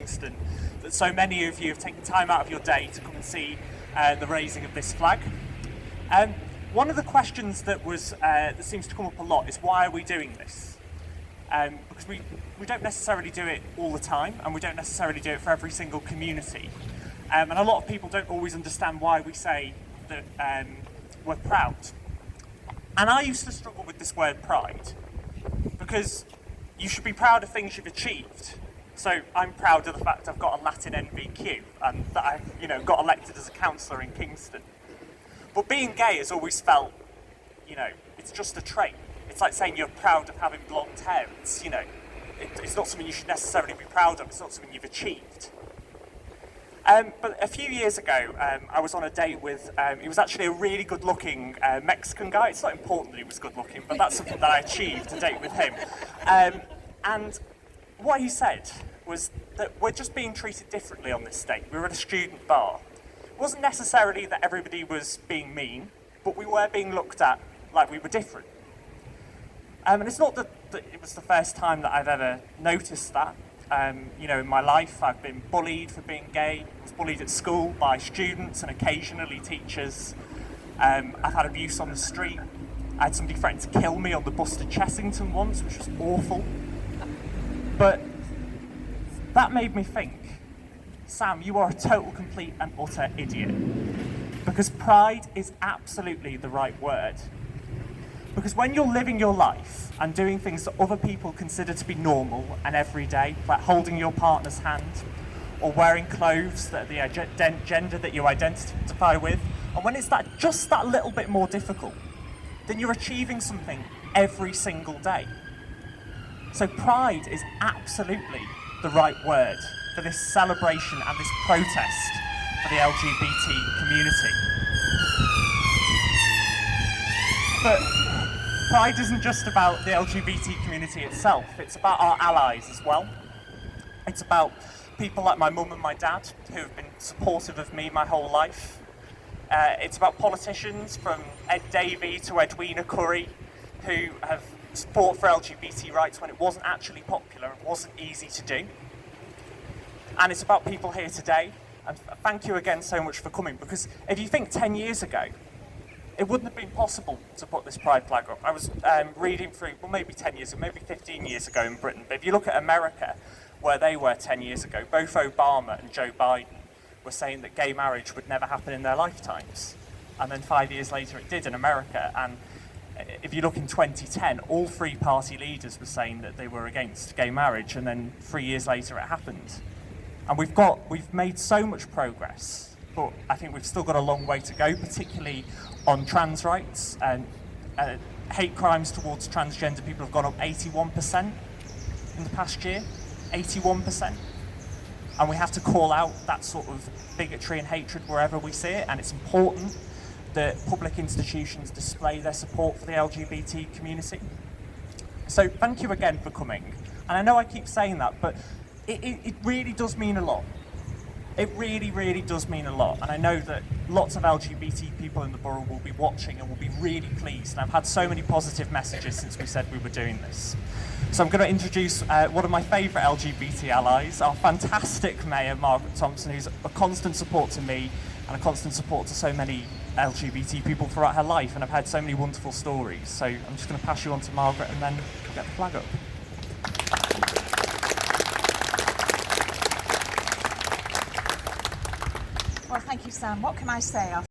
Kingston that so many of you have taken time out of your day to come and see the raising of this flag. One of the questions that seems to come up a lot is, why are we doing this? Because we don't necessarily do it all the time, and we don't necessarily do it for every single community. And a lot of people don't always understand why we say that we're proud. And I used to struggle with this word pride, because you should be proud of things you've achieved. So I'm proud of the fact I've got a Latin NVQ and that I got elected as a councillor in Kingston. But being gay has always felt, it's just a trait. It's like saying you're proud of having blonde hair. It's not something you should necessarily be proud of. It's not something you've achieved. But a few years ago, I was on a date with, he was actually a really good-looking Mexican guy. It's not important that he was good-looking, but that's something that I achieved, a date with him. And what he said was that we're just being treated differently on this date. We were at a student bar. It wasn't necessarily that everybody was being mean, but we were being looked at like we were different. And it's not that it was the first time that I've ever noticed that. In my life, I've been bullied for being gay. I was bullied at school by students and occasionally teachers. I've had abuse on the street. I had somebody threaten to kill me on the bus to Chessington once, which was awful. But that made me think, Sam, you are a total, complete and utter idiot. Because pride is absolutely the right word. Because when you're living your life and doing things that other people consider to be normal and everyday, like holding your partner's hand, or wearing clothes that are the gender that you identify with, and when it's just that little bit more difficult, then you're achieving something every single day. So pride is absolutely the right word for this celebration and this protest for the LGBT community. But pride isn't just about the LGBT community itself, it's about our allies as well. It's about people like my mum and my dad, who have been supportive of me my whole life. It's about politicians from Ed Davey to Edwina Curry, who have fought for LGBT rights when it wasn't actually popular and wasn't easy to do. And it's about people here today, and thank you again so much for coming, because if you think 10 years ago, it wouldn't have been possible to put this pride flag up. I was reading through, well, maybe 10 years ago, maybe 15 years ago in Britain, but if you look at America, where they were 10 years ago, both Obama and Joe Biden were saying that gay marriage would never happen in their lifetimes. And then 5 years later it did in America, and if you look in 2010, all three party leaders were saying that they were against gay marriage, and then 3 years later it happened. And we've made so much progress, but I think we've still got a long way to go, particularly on trans rights. And hate crimes towards transgender people have gone up 81% in the past year, 81%. And we have to call out that sort of bigotry and hatred wherever we see it, and it's important that public institutions display their support for the LGBT community. So thank you again for coming. And I know I keep saying that, but it really does mean a lot. It really, really does mean a lot. And I know that lots of LGBT people in the borough will be watching and will be really pleased. And I've had so many positive messages since we said we were doing this. So I'm going to introduce one of my favourite LGBT allies, our fantastic Mayor, Margaret Thompson, who's a constant support to me and a constant support to so many LGBT people throughout her life. And I've had so many wonderful stories. So I'm just going to pass you on to Margaret, and then we'll get the flag up. Well, thank you, Sam. What can I say?